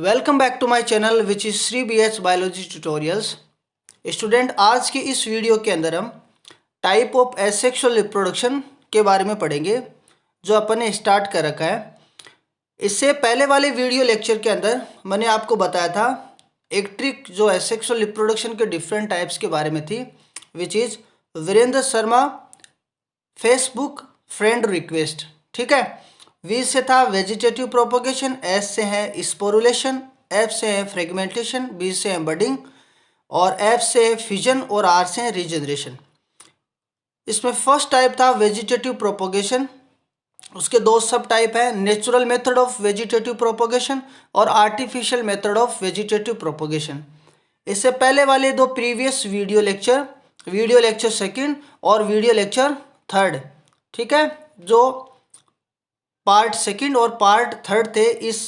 Welcome back to my channel which is Shri B H biology tutorials. Student, आज की इस video के अंदर हम टाइप ऑफ एसेक्सुअल रिप्रोडक्शन के बारे में पढ़ेंगे जो अपन ने स्टार्ट कर रखा है। इससे पहले वाले वीडियो लेक्चर के अंदर मैंने आपको बताया था एक ट्रिक जो एसेक्सुअल रिप्रोडक्शन के डिफरेंट टाइप्स के बारे में थी, which is Virendra Sharma Facebook friend request. ठीक है, वी से था वेजिटेटिव प्रोपोगेशन, एस से है स्पोरुलेशन, एफ से है फ्रेगमेंटेशन, बी से है बडिंग और एफ से फिजन और आर से है रीजनरेशन। इसमें फर्स्ट टाइप था वेजिटेटिव प्रोपोगेशन। उसके दो सब टाइप है, natural method of vegetative propagation और artificial method of vegetative propagation. इससे पहले वाले दो प्रीवियस वीडियो लेक्चर सेकंड और वीडियो लेक्चर थर्ड, ठीक है, जो पार्ट सेकंड और पार्ट थर्ड थे इस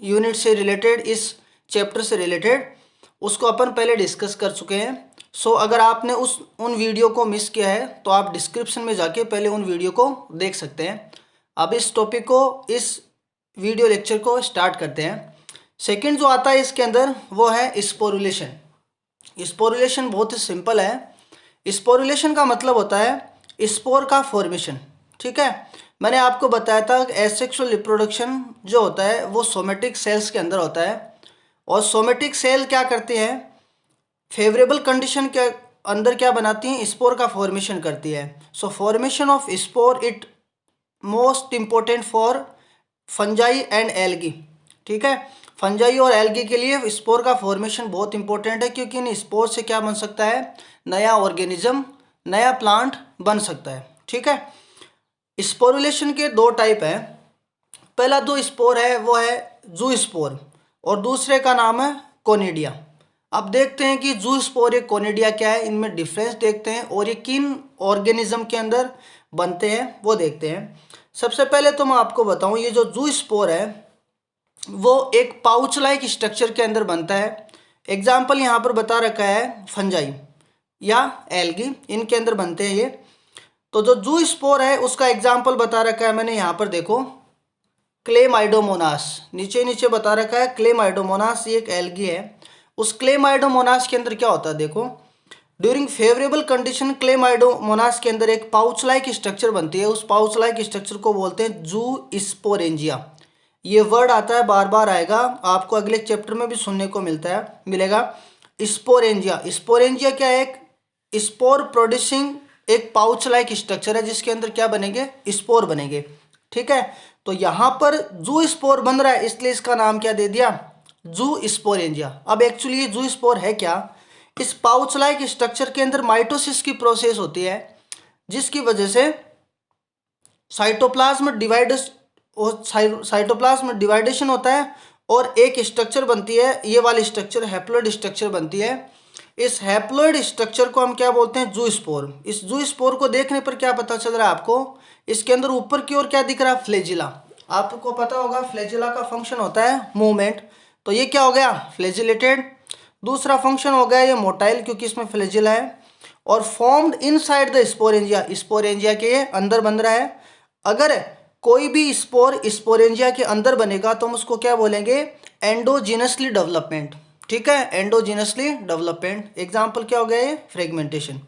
यूनिट से रिलेटेड, इस चैप्टर से रिलेटेड, उसको अपन पहले डिस्कस कर चुके हैं। सो अगर आपने उन वीडियो को मिस किया है तो आप डिस्क्रिप्शन में जाके पहले उन वीडियो को देख सकते हैं। अब इस टॉपिक को, इस वीडियो लेक्चर को स्टार्ट करते हैं। सेकंड जो आता है इसके अंदर वो है स्पोरुलेशन। स्पोरुलेशन बहुत ही सिंपल है। स्पोरुलेशन का मतलब होता है स्पोर का फॉर्मेशन। ठीक है, मैंने आपको बताया था एसेक्सुअल रिप्रोडक्शन जो होता है वो सोमेटिक सेल्स के अंदर होता है, और सोमेटिक सेल क्या करते हैं, फेवरेबल कंडीशन के अंदर क्या बनाती हैं, स्पोर का फॉर्मेशन करती है। सो formation of spore it most important for fungi and algae. ठीक है, फंजाई और एल्गी के लिए स्पोर का फॉर्मेशन बहुत इंपॉर्टेंट है, क्योंकि इन स्पोर से क्या बन सकता है, नया ऑर्गेनिज्म, नया प्लांट बन सकता है। ठीक है, स्पोरुलेशन के दो टाइप हैं। पहला जो स्पोर है वो है जू स्पोर और दूसरे का नाम है कोनिडिया। अब देखते हैं कि जू स्पोर या कोनिडिया क्या है, इनमें डिफरेंस देखते हैं और ये किन ऑर्गेनिज्म के अंदर बनते हैं वो देखते हैं। सबसे पहले तो मैं आपको बताऊं, ये जो जू स्पोर है वो एक पाउच लाइक स्ट्रक्चर के अंदर बनता है। एग्जाम्पल यहाँ पर बता रखा है फंजाई या एल्गी, इनके अंदर बनते हैं ये। तो जो जू स्पोर है उसका एग्जाम्पल बता रखा है मैंने यहाँ पर, देखो क्लेमाइडोमोनास, नीचे बता रखा है क्लेमाइडोमोनास, ये एक एल्गी है। उस क्लेमाइडोमोनास के अंदर क्या होता है, देखो ड्यूरिंग फेवरेबल कंडीशन क्लेमाइडोमोनास के अंदर एक पाउच लाइक स्ट्रक्चर बनती है। उस पाउच लाइक स्ट्रक्चर को बोलते हैं जू स्पोरेंजिया। ये वर्ड आता है, बार बार आएगा, आपको अगले चैप्टर में भी सुनने को मिलेगा स्पोरेंजिया। स्पोरेंजिया क्या है, एक स्पोर प्रोड्यूसिंग एक पाउच लाइक स्ट्रक्चर है जिसके अंदर क्या बनेंगे, स्पोर बनेंगे। ठीक है, तो यहाँ पर जू स्पोर बन रहा है इसलिए इसका नाम क्या दे दिया, जू स्पोरेंजिया। अब एक्चुअली ये जू स्पोर है क्या, इस पाउच लाइक स्ट्रक्चर के अंदर माइटोसिस की प्रोसेस होती है जिसकी वजह से साइटोप्लाज्म डिवाइडेशन होता है और एक स्ट्रक्चर बनती है, ये वाली स्ट्रक्चर हैप्लॉइड स्ट्रक्चर बनती है। इस हैप्लॉइड स्ट्रक्चर को हम क्या बोलते हैं, जू स्पोर। इस जू स्पोर को देखने पर क्या पता चल रहा है आपको, इसके अंदर ऊपर की ओर क्या दिख रहा है, फ्लैजिला। आपको पता होगा फ्लैजिला का फंक्शन होता है मूवमेंट, तो ये क्या हो गया, फ्लैजिलेटेड। दूसरा फंक्शन हो गया ये मोटाइल, क्योंकि इसमें फ्लैजिला है, और formed inside the sporangia, sporangia के अंदर बन रहा है। अगर कोई भी स्पोर स्पोरेंजिया के अंदर बनेगा तो हम उसको क्या बोलेंगे, एंडोजिनसली डेवलपमेंट। ठीक है, एंडोजिनसली डेवलपमेंट। एग्जाम्पल क्या हो गया, ये फ्रेगमेंटेशन।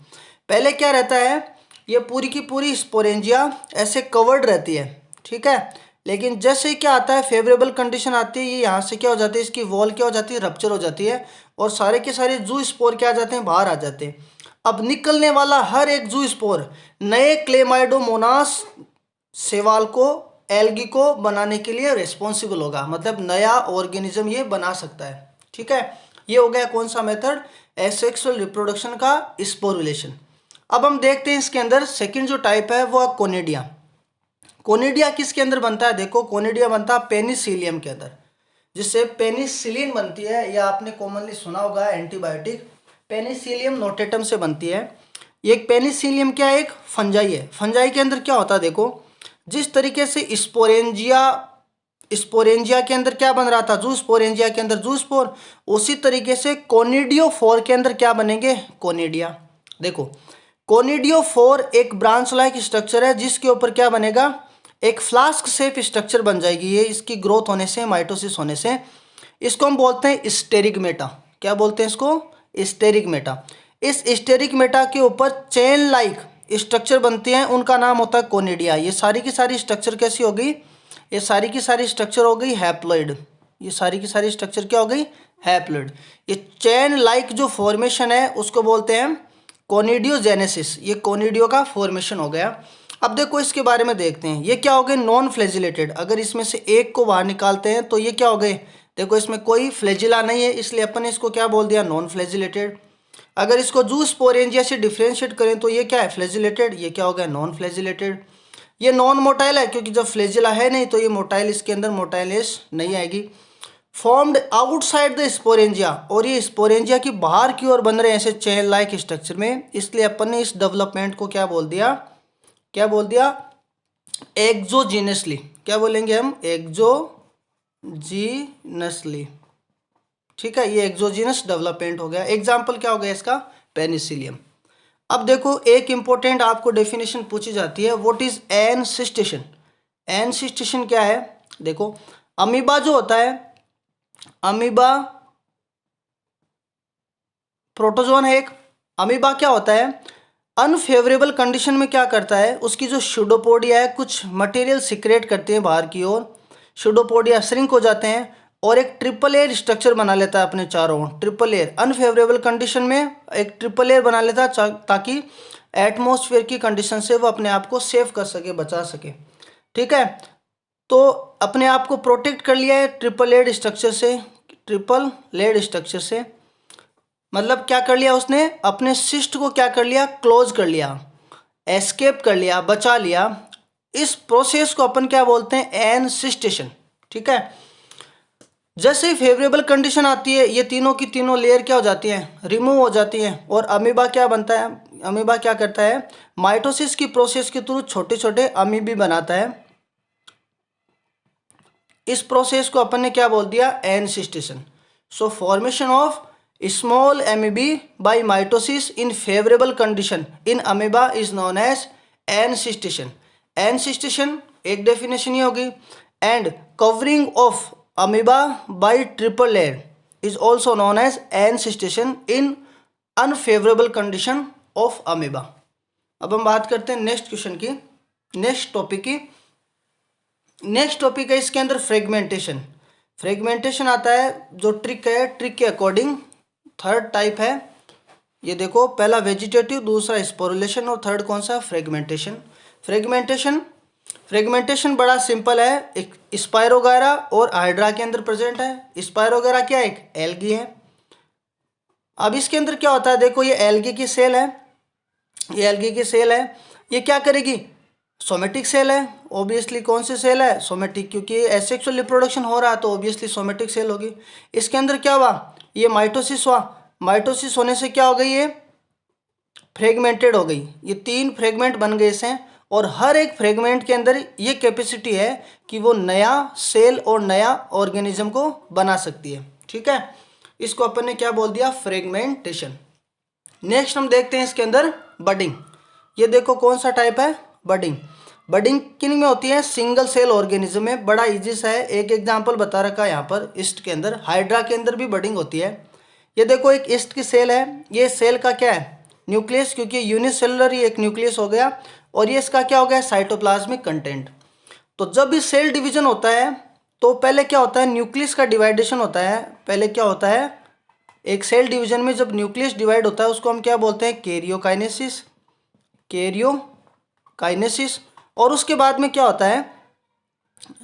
पहले क्या रहता है, ये पूरी की पूरी स्पोरेंजिया ऐसे कवर्ड रहती है। ठीक है, लेकिन जैसे क्या आता है, फेवरेबल कंडीशन आती है, ये यहाँ से क्या हो जाती है, इसकी वॉल क्या हो जाती है, रप्चर हो जाती है और सारे के सारे जू स्पोर क्या आ जाते हैं, बाहर आ जाते हैं। अब निकलने वाला हर एक जू स्पोर नए क्लेमाइडोमोनास सेवाल को, एल्गी को बनाने के लिए रिस्पॉन्सिबल होगा, मतलब नया ऑर्गेनिज्म ये बना सकता है। ठीक है, ये हो गया कौन सा मेथड, एसेक्सुअल रिप्रोडक्शन का स्पोरुलेशन। अब हम देखते हैं इसके अंदर सेकंड जो टाइप है वो है कोनिडिया। कोनिडिया किसके अंदर बनता है, देखो कोनिडिया बनता है पेनिसिलियम के अंदर, जिससे पेनिसिलिन बनती है, या आपने कॉमनली सुना होगा एंटीबायोटिक, पेनिसिलियम नोटेटम से बनती है। ये एक पेनिसिलियम क्या है, एक फंजाई है। फंजाई के अंदर क्या होता है, देखो जिस तरीके से स्पोरेंजिया के अंदर क्या बन रहा था, जू स्पोरेंजिया के अंदर जू स्पोर, उसी तरीके से कोनिडियोफोर के अंदर क्या बनेंगे, कोनिडिया। देखो कोनिडियोफोर एक ब्रांच लाइक स्ट्रक्चर है जिसके ऊपर क्या बनेगा, एक फ्लास्क शेप स्ट्रक्चर बन जाएगी ये, इसकी ग्रोथ होने से, माइटोसिस होने से। इसको हम बोलते हैं स्टेरिगमेटा। क्या बोलते हैं इसको? स्टेरिगमेटा। इस स्टेरिगमेटा के ऊपर चेन लाइक स्ट्रक्चर बनती हैं, उनका नाम होता है कोनिडिया। ये सारी की सारी स्ट्रक्चर कैसी हो गई? ये सारी की सारी स्ट्रक्चर हो गई हैप्लॉइड। ये सारी की सारी स्ट्रक्चर क्या हो गई? हैप्लॉइड। ये चेन लाइक जो फॉर्मेशन है उसको बोलते हैं कोनिडियोजेनेसिस। ये कोनिडियो का फॉर्मेशन हो गया। अब देखो इसके बारे में देखते हैं, ये क्या हो गए? Non flagellated. अगर इसमें से एक को बाहर निकालते हैं तो ये क्या हो गए? देखो इसमें कोई फ्लैजिला नहीं है, इसलिए अपन ने इसको क्या बोल दिया? Non flagellated. अगर इसको जूस्पोरेंजिया से डिफ्रेंशिएट करें तो ये क्या है? फ्लैजिलेटेड। ये क्या हो गया? Non flagellated. ये नॉन मोटाइल है क्योंकि जब फ्लैजिला है नहीं तो ये मोटाइल, इसके अंदर मोटाइलेस नहीं आएगी। फॉर्म्ड आउटसाइड द स्पोरेंजिया, और ये स्पोरेंजिया की बाहर की ओर बन रहे हैं ऐसे चेन लाइक स्ट्रक्चर में, इसलिए अपन ने इस डेवलपमेंट को क्या बोल दिया? क्या बोल दिया? एक्सोजीनसली। क्या बोलेंगे हम? एक्सोजीनसली। ठीक है, ये एक्सोजीनस डेवलपमेंट हो गया। एग्जाम्पल क्या हो गया इसका? पेनिसिलियम। अब देखो एक इंपॉर्टेंट आपको डेफिनेशन पूछी जाती है, व्हाट इज एनसिस्टेशन? एनसिस्टेशन क्या है? देखो अमीबा जो होता है, अमीबा प्रोटोजोन है एक। अमीबा क्या होता है? अनफेवरेबल कंडीशन में क्या करता है? उसकी जो सूडोपोडिया है कुछ मटेरियल सिक्रेट करते हैं बाहर की ओर, सूडोपोडिया श्रिंक हो जाते हैं और एक ट्रिपल एयर स्ट्रक्चर बना लेता है अपने चारों ओर। ट्रिपल एयर अनफेवरेबल कंडीशन में एक ट्रिपल एयर बना लेता है ताकि एटमॉस्फेयर की कंडीशन से वो अपने आप को सेव कर सके, बचा सके। ठीक है, तो अपने आप को प्रोटेक्ट कर लिया है ट्रिपल एयर स्ट्रक्चर से। ट्रिपल लेड स्ट्रक्चर से मतलब क्या कर लिया उसने? अपने सिस्ट को क्या कर लिया? क्लोज कर लिया, एस्केप कर लिया, बचा लिया। इस प्रोसेस को अपन क्या बोलते हैं? एनसिस्टेशन। ठीक है, जैसे ही फेवरेबल कंडीशन आती है ये तीनों की तीनों लेयर क्या हो जाती हैं? रिमूव हो जाती हैं। और अमीबा क्या बनता है? अमीबा क्या करता है? माइटोसिस की प्रोसेस के थ्रू छोटे छोटे अमीबी बनाता है। इस प्रोसेस को अपन ने क्या बोल दिया? Encystation. So formation of small amoebae by mitosis in favourable condition in amoeba is known as encystation. Encystation एक डेफिनेशन ही होगी। And covering of amoeba by triple layer is also known as encystation in unfavourable condition of amoeba. अब हम बात करते हैं next question की, next topic की। नेक्स्ट टॉपिक है इसके अंदर फ्रेगमेंटेशन। फ्रेगमेंटेशन आता है जो ट्रिक है, ट्रिक के अकॉर्डिंग थर्ड टाइप है। ये देखो, पहला वेजिटेटिव, दूसरा स्पोरुलेशन और थर्ड कौन सा? फ्रेगमेंटेशन। फ्रेगमेंटेशन बड़ा सिंपल है, एक स्पायरोगायरा और हाइड्रा के अंदर प्रेजेंट है। स्पायरोगायरा क्या है? एक एल्गी है। अब इसके अंदर क्या होता है? देखो ये एल्गी की सेल है, ये एल्गी की सेल है। ये क्या करेगी? सोमेटिक सेल है। ऑब्वियसली कौन सी सेल है? सोमेटिक, क्योंकि एसेक्सुअल रिप्रोडक्शन हो रहा है तो ऑब्वियसली सोमेटिक सेल होगी। इसके अंदर क्या हुआ? ये माइटोसिस हुआ। माइटोसिस होने से क्या हो गई? ये फ्रेगमेंटेड हो गई। ये 3 फ्रेगमेंट बन गए इससे, और हर एक फ्रेगमेंट के अंदर ये कैपेसिटी है कि वो नया सेल और नया ऑर्गेनिज्म को बना सकती है। ठीक है, इसको अपन ने क्या बोल दिया? फ्रेगमेंटेशन। नेक्स्ट हम देखते हैं इसके अंदर बडिंग। ये देखो कौन सा टाइप है? बडिंग। बडिंग किन में होती है? सिंगल सेल ऑर्गेनिज्म में। बड़ा इजी सा है, एक एग्जांपल बता रखा है यहाँ पर। ईस्ट के अंदर, हाइड्रा के अंदर भी बडिंग होती है। ये देखो एक ईस्ट की सेल है, ये सेल का क्या है? न्यूक्लियस, क्योंकि यूनिसेलुलर ये एक न्यूक्लियस हो गया। और ये इसका क्या हो गया? Cytoplasmic content. तो जब भी सेल डिवीजन होता है तो पहले क्या होता है? न्यूक्लियस का डिवाइडेशन होता है। पहले क्या होता है? एक सेल डिवीजन में जब न्यूक्लियस डिवाइड होता है उसको हम क्या बोलते हैं? कैरियोकाइनेसिस। कैरियोकाइनेसिस। और उसके बाद में क्या होता है?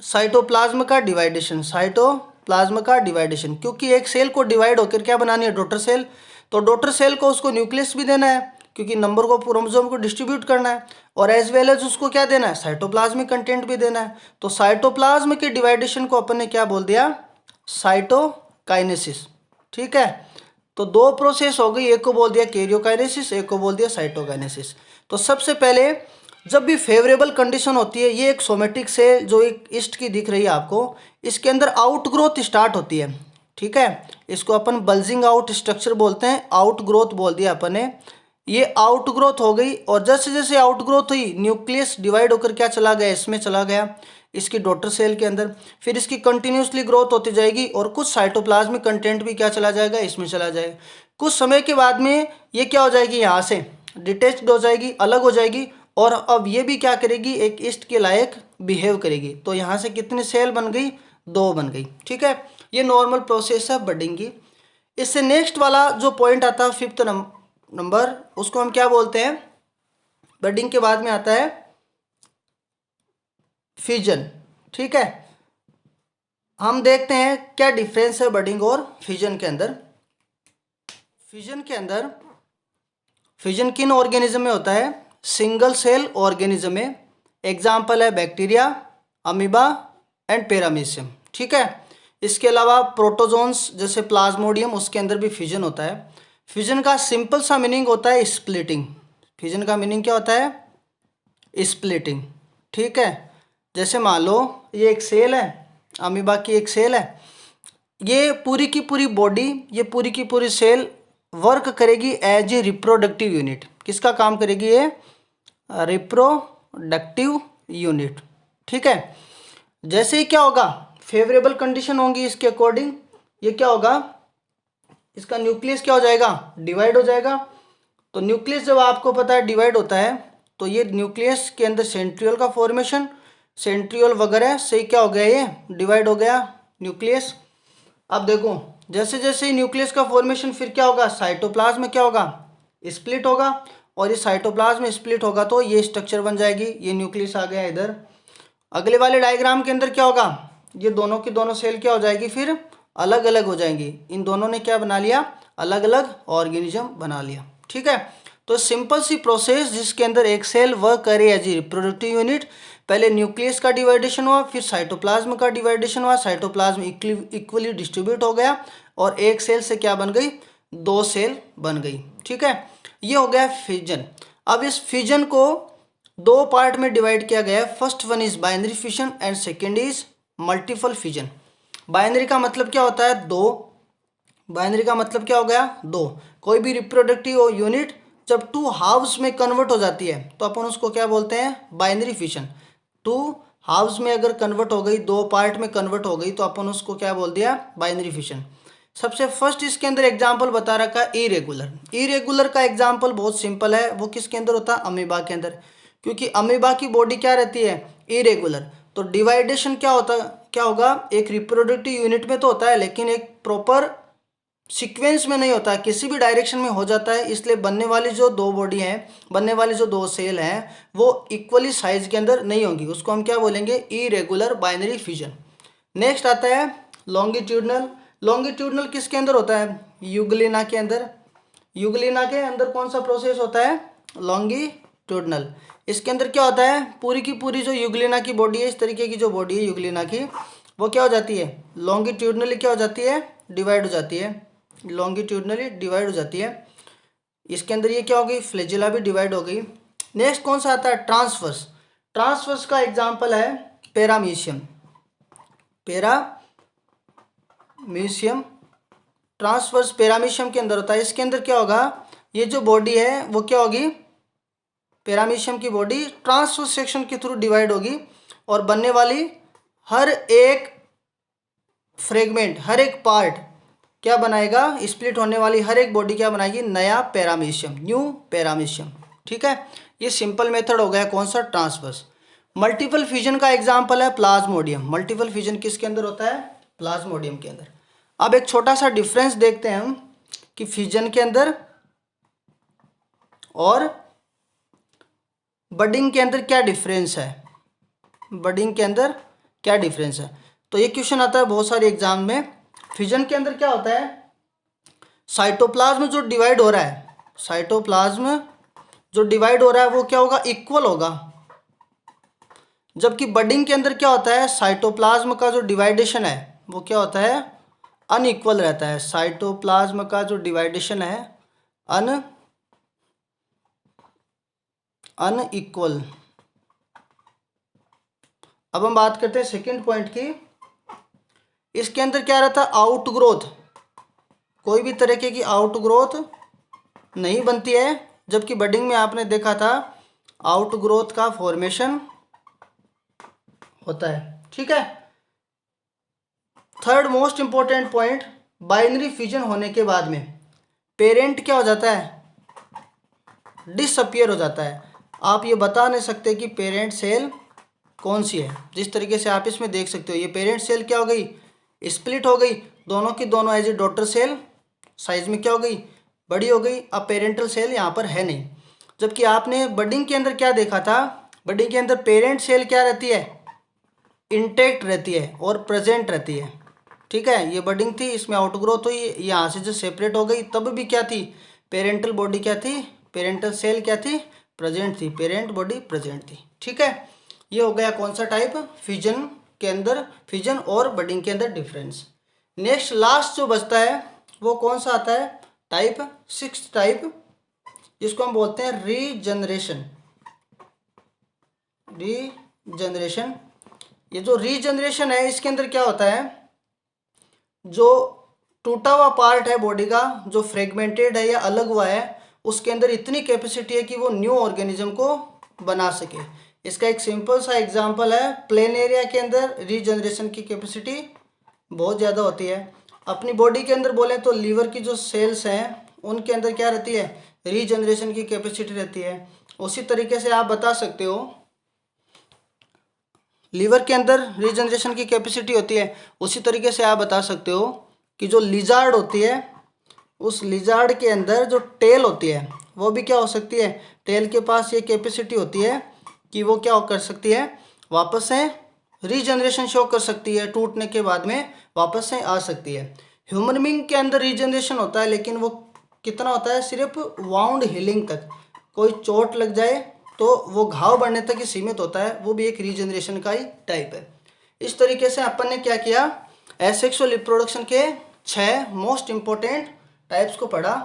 साइटोप्लाज्म का डिवाइडेशन। साइटोप्लाज्म का डिवाइडेशन, क्योंकि एक सेल को डिवाइड होकर क्या बनानी है? Daughter cell. तो डॉटर सेल को उसको न्यूक्लियस भी देना है क्योंकि नंबर को, क्रोमोसोम को डिस्ट्रीब्यूट करना है, और एज वेल एज उसको क्या देना है? साइटोप्लाज्मिक कंटेंट भी देना है। तो साइटोप्लाज्म के डिवाइडेशन को अपन ने क्या बोल दिया? साइटोकाइनेसिस। ठीक है, तो 2 प्रोसेस हो गई, एक को बोल दिया कैरियोकाइनेसिस, एक को बोल दिया साइटोकाइनेसिस। तो सबसे पहले जब भी फेवरेबल कंडीशन होती है, ये एक सोमेटिक सेल जो एक ईस्ट की दिख रही है आपको, इसके अंदर आउटग्रोथ स्टार्ट होती है। ठीक है, इसको अपन बल्जिंग आउट स्ट्रक्चर बोलते हैं, आउटग्रोथ बोल दिया अपन ने। ये आउटग्रोथ हो गई, और जैसे जैसे आउटग्रोथ हुई न्यूक्लियस डिवाइड होकर क्या चला गया, इसमें चला गया, इसकी डॉटर सेल के अंदर। फिर इसकी कंटिन्यूसली ग्रोथ होती जाएगी और कुछ साइटोप्लाज्मिक कंटेंट भी क्या चला जाएगा, इसमें चला जाएगा। कुछ समय के बाद में ये क्या हो जाएगी, यहाँ से डिटेच्ड हो जाएगी, अलग हो जाएगी, और अब ये भी क्या करेगी, एक ईस्ट के लायक बिहेव करेगी। तो यहाँ से कितनी सेल बन गई, 2 बन गई। ठीक है, ये नॉर्मल प्रोसेस है बडिंग की। इससे नेक्स्ट वाला जो पॉइंट आता है 5th नंबर, उसको हम क्या बोलते हैं, बडिंग के बाद में आता है फिजन। ठीक है, हम देखते हैं क्या डिफरेंस है बडिंग और फिजन के अंदर। फिजन किन ऑर्गेनिज्म में होता है, सिंगल सेल ऑर्गेनिज्म में। एग्जाम्पल है बैक्टीरिया, अमीबा एंड पैरामीशियम। ठीक है, इसके अलावा प्रोटोजोन्स जैसे प्लाज्मोडियम, उसके अंदर भी फिजन होता है। फिजन का सिंपल सा मीनिंग होता है स्प्लिटिंग। फिजन का मीनिंग क्या होता है, स्प्लिटिंग। ठीक है, जैसे मान लो ये एक सेल है, अमीबा की एक सेल है, ये पूरी की पूरी बॉडी, ये पूरी की पूरी सेल वर्क करेगी एज ए रिप्रोडक्टिव यूनिट। किसका काम करेगी, ये रिप्रोडक्टिव यूनिट। ठीक है, जैसे ही क्या होगा, फेवरेबल कंडीशन होंगी इसके अकॉर्डिंग, ये क्या होगा, इसका न्यूक्लियस क्या हो जाएगा, डिवाइड हो जाएगा। तो न्यूक्लियस जब आपको पता है डिवाइड होता है, तो ये न्यूक्लियस के अंदर सेंट्रियोल का फॉर्मेशन, सेंट्रियोल वगैरह से क्या हो गया, ये डिवाइड हो गया न्यूक्लियस। अब देखो जैसे जैसे न्यूक्लियस का फॉर्मेशन, फिर क्या होगा, साइटोप्लाज्म में क्या होगा, स्प्लिट होगा, और ये साइटोप्लाज्म में स्प्लिट होगा तो ये स्ट्रक्चर बन जाएगी। ये न्यूक्लियस आ गया इधर। अगले वाले डायग्राम के अंदर क्या होगा, ये दोनों की दोनों सेल क्या हो जाएगी, फिर अलग अलग हो जाएंगी। इन दोनों ने क्या बना लिया, अलग अलग ऑर्गेनिज्म बना लिया। ठीक है, तो सिंपल सी प्रोसेस जिसके अंदर एक सेल वर्क करे एज ए रिप्रोडक्टिव यूनिट। पहले न्यूक्लियस का डिवाइडेशन हुआ, फिर साइटोप्लाज्म का डिवाइडेशन हुआ, साइटोप्लाज्म इक्वली डिस्ट्रीब्यूट हो गया, और एक सेल से क्या बन गई, 2 सेल बन गई। ठीक है, ये हो गया फिजन। अब इस फिजन को 2 पार्ट में डिवाइड किया गया है। First one is binary fission and second is multiple fission. Binary का मतलब क्या होता है, 2। बाइनरी का मतलब क्या हो गया, 2। कोई भी रिप्रोडक्टिव यूनिट जब 2 हाफ्स में कन्वर्ट हो जाती है तो अपन उसको क्या बोलते हैं, बाइनरी फिजन। 2 हाफ्स में अगर कन्वर्ट हो गई, 2 पार्ट में कन्वर्ट हो गई, तो अपन उसको क्या बोल दिया, बाइनरी फिजन। सबसे फर्स्ट इसके अंदर एग्जाम्पल बता रखा है इरेगुलर। इरेगुलर का एग्जाम्पल बहुत सिंपल है, वो किसके अंदर होता है, अमीबा के अंदर। क्योंकि अमीबा की बॉडी क्या रहती है, इरेगुलर। तो डिवाइडेशन क्या होता, क्या होगा, एक रिप्रोडक्टिव यूनिट में तो होता है, लेकिन एक प्रॉपर सीक्वेंस में नहीं होता, किसी भी डायरेक्शन में हो जाता है। इसलिए बनने वाली जो 2 बॉडी हैं, बनने वाली जो 2 सेल हैं, वो इक्वली साइज के अंदर नहीं होंगी। उसको हम क्या बोलेंगे, इरेगुलर बाइनरी फिजन। नेक्स्ट आता है लॉन्गिट्यूडनल। लॉन्गिट्यूडनल किसके अंदर होता है, यूग्लिना के अंदर। यूग्लिना के अंदर कौन सा प्रोसेस होता है, लॉन्गिट्यूडनल। इसके अंदर क्या होता है, पूरी की पूरी जो यूग्लिना की बॉडी है, इस तरीके की जो बॉडी है यूग्लिना की, वो क्या हो जाती है, लॉन्गिट्यूडनली क्या हो जाती है, डिवाइड हो जाती है। लॉन्गिट्यूडनली डिवाइड हो जाती है। इसके अंदर ये क्या हो गई, फ्लैजिला भी डिवाइड हो गई। नेक्स्ट कौन सा आता है, ट्रांसवर्स। ट्रांसवर्स का एग्जांपल है पैरामीशियम। पैरामीशियम ट्रांसवर्स पैरामीशियम के अंदर होता है। इसके अंदर क्या होगा, ये जो बॉडी है वो क्या होगी, पैरामीशियम की बॉडी ट्रांसवर्स सेक्शन के थ्रू डिवाइड होगी, और बनने वाली हर एक फ्रेगमेंट, हर एक पार्ट क्या बनाएगा, स्प्लिट होने वाली हर एक बॉडी क्या बनाएगी, नया पैरामीशियम, न्यू पैरामीशियम। ठीक है, ये सिंपल मेथड हो गया कौन सा, ट्रांसवर्स। मल्टीपल फिजन का एग्जांपल है प्लाज्मोडियम। मल्टीपल फिजन किसके अंदर होता है, प्लाज्मोडियम के अंदर। अब एक छोटा सा डिफरेंस देखते हैं हम कि फिजन के अंदर और बडिंग के अंदर क्या डिफरेंस है। बडिंग के अंदर क्या डिफरेंस है, तो ये क्वेश्चन आता है बहुत सारे एग्जाम में। फिजन के अंदर क्या होता है, साइटोप्लाज्म जो डिवाइड हो रहा है, साइटोप्लाज्म जो डिवाइड हो रहा है वो क्या होगा, इक्वल होगा। जबकि बडिंग के अंदर क्या होता है, साइटोप्लाज्म का जो डिवाइडेशन है वो क्या होता है, अनइक्वल रहता है। साइटोप्लाज्म का जो डिवाइडेशन है अनइक्वल। अब हम बात करते हैं सेकंड पॉइंट की। इसके अंदर क्या रहता है, आउटग्रोथ। कोई भी तरीके की आउटग्रोथ नहीं बनती है जबकि बडिंग में आपने देखा था आउटग्रोथ का फॉर्मेशन होता है। ठीक है। Third most important point, binary fusion होने के बाद में पेरेंट क्या हो जाता है, डिसअपियर हो जाता है। आप ये बता नहीं सकते कि पेरेंट सेल कौन सी है। जिस तरीके से आप इसमें देख सकते हो, ये पेरेंट सेल क्या हो गई, स्प्लिट हो गई, दोनों की दोनों as a daughter cell size में क्या हो गई, बड़ी हो गई। अब पेरेंटल सेल यहाँ पर है नहीं। जबकि आपने बडिंग के अंदर क्या देखा था, बडिंग के अंदर पेरेंट सेल क्या रहती है, इंटैक्ट रहती है और प्रेजेंट रहती है। ठीक है, ये बडिंग थी, इसमें आउटग्रोथ हुई, यहाँ से जो सेपरेट हो गई, तब भी क्या थी, पेरेंटल बॉडी क्या थी, पेरेंटल सेल क्या थी, प्रेजेंट थी, पेरेंट बॉडी प्रेजेंट थी। ठीक है, ये हो गया कौन सा टाइप, फ्यूजन के अंदर, फ्यूजन और बडिंग के अंदर डिफरेंस। नेक्स्ट लास्ट जो बचता है वो कौन सा आता है, टाइप 6 टाइप, जिसको हम बोलते हैं रीजनरेशन। रीजनरेशन, ये जो रीजनरेशन है इसके अंदर क्या होता है, जो टूटा हुआ पार्ट है बॉडी का, जो फ्रेगमेंटेड है या अलग हुआ है, उसके अंदर इतनी कैपेसिटी है कि वो न्यू ऑर्गेनिज्म को बना सके। इसका एक सिंपल सा एग्जांपल है, प्लेन एरिया के अंदर रीजनरेशन की कैपेसिटी बहुत ज़्यादा होती है। अपनी बॉडी के अंदर बोलें तो लीवर की जो सेल्स हैं उनके अंदर क्या रहती है, रीजनरेशन की कैपेसिटी रहती है। उसी तरीके से आप बता सकते हो लीवर के अंदर रीजनरेशन की कैपेसिटी होती है। उसी तरीके से आप बता सकते हो कि जो लिजार्ड होती है, उस लिजार्ड के अंदर जो टेल होती है वो भी क्या हो सकती है, टेल के पास ये कैपेसिटी होती है कि वो क्या कर सकती है, वापस से रीजनरेशन शो कर सकती है, टूटने के बाद में वापस से आ सकती है। ह्यूमन बीइंग के अंदर रीजनरेशन होता है, लेकिन वो कितना होता है, सिर्फ वाउंड हीलिंग तक। कोई चोट लग जाए तो वो घाव बढ़ने तक ही सीमित होता है, वो भी एक रीजनरेशन का ही टाइप है। इस तरीके से अपन ने क्या किया, एसेक्सुअल रिप्रोडक्शन के 6 मोस्ट इंपॉर्टेंट टाइप्स को पढ़ा।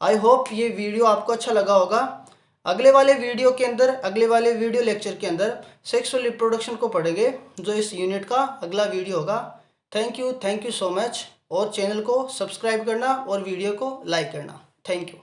आई होप ये वीडियो आपको अच्छा लगा होगा। अगले वाले वीडियो के अंदर, अगले वाले वीडियो लेक्चर के अंदर सेक्सुअल रिप्रोडक्शन को पढ़ेंगे, जो इस यूनिट का अगला वीडियो होगा। Thank you so much. और चैनल को सब्सक्राइब करना और वीडियो को लाइक करना। Thank you.